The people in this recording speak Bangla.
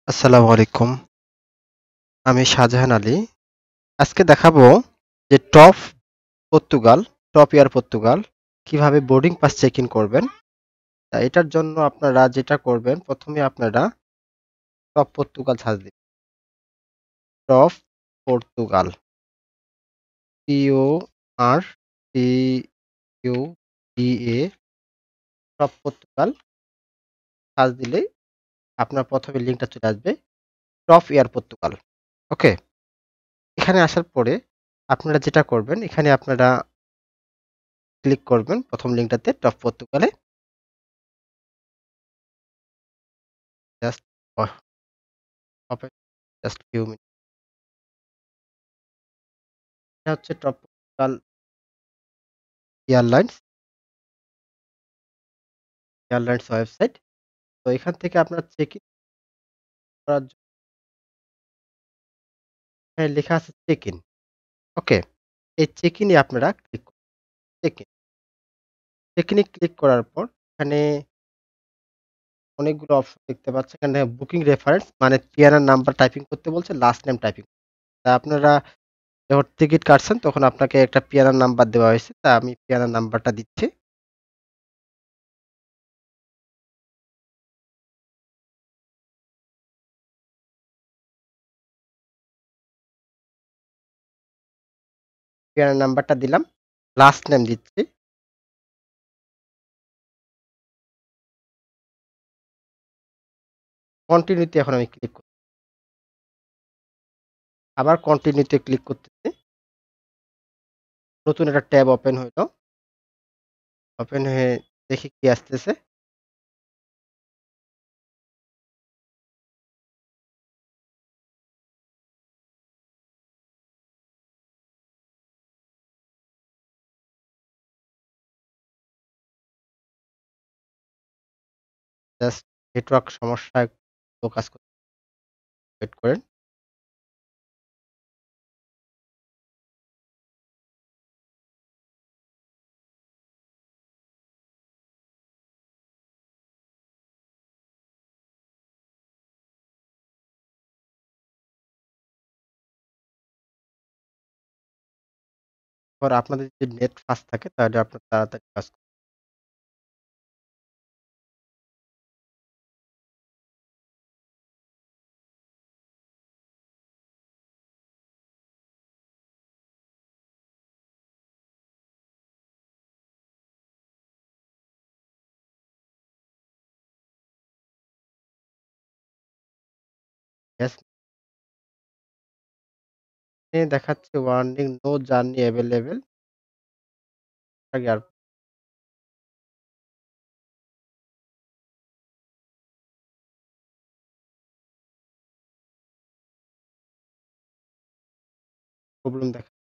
আসসালামু আলাইকুম। আমি শাহজাহান আলী। আজকে দেখাবো যে টপ এয়ার পর্তুগাল কিভাবে বোর্ডিং পাস চেক ইন করবেন। এটার জন্য আপনারা যেটা করবেন, প্রথমে আপনারা টপ পর্তুগাল সার্চ দিবেন। Top Portugal, PORTUGA, top Portugal search দিলেই আপনার প্রথমে লিঙ্কটা চলে আসবে, টপ এয়ার পর্তুগাল। ওকে, এখানে আসার পরে আপনারা যেটা করবেন, এখানে আপনারা ক্লিক করবেন প্রথম লিঙ্কটাতে, টপ পর্তুগালে। Just open, just few minute. এটা হচ্ছে টপ পর্তুগাল এয়ারলাইন্স ওয়েবসাইট। তো এখান থেকে আপনার চেক ইন করার জন্য এখানে লেখা আছে চেক ইন। ওকে, এই চেক ইনে আপনারা ক্লিক করুন। চেক ইন, চেক ইনে ক্লিক করার পর এখানে অনেকগুলো অপশন দেখতে পাচ্ছেন। এখানে বুকিং রেফারেন্স মানে পিয়ানার নাম্বার টাইপিং করতে বলছে, লাস্ট নেম টাইপিং। তা আপনারা যখন টিকিট কাটছেন তখন আপনাকে একটা পিয়ানার নাম্বার দেওয়া হয়েছে। তা আমি পিয়ানার নাম্বারটা দিচ্ছি। পিয়ানার নাম্বারটা দিলাম। লাস্ট নেম দিচ্ছি। কন্টিনিউতে এখন আমি ক্লিক করব। আবার কন্টিনিউতে ক্লিক করতেছি। নতুন একটা ট্যাব ওপেন হইল। ওপেন হয়ে দেখি কি আসতেছে। জাস্ট নেটওয়ার্ক সমস্যা একটু কাজ করতে, ওয়েট করেন। পর আপনাদের যদি নেট ফাস্ট থাকে তাহলে আপনার তাড়াতাড়ি কাজ করবে। ইয়েস, দেখাচ্ছে ওয়ার্নিং নো জার্নি এভেইলেবল। আর প্রবলেম দেখা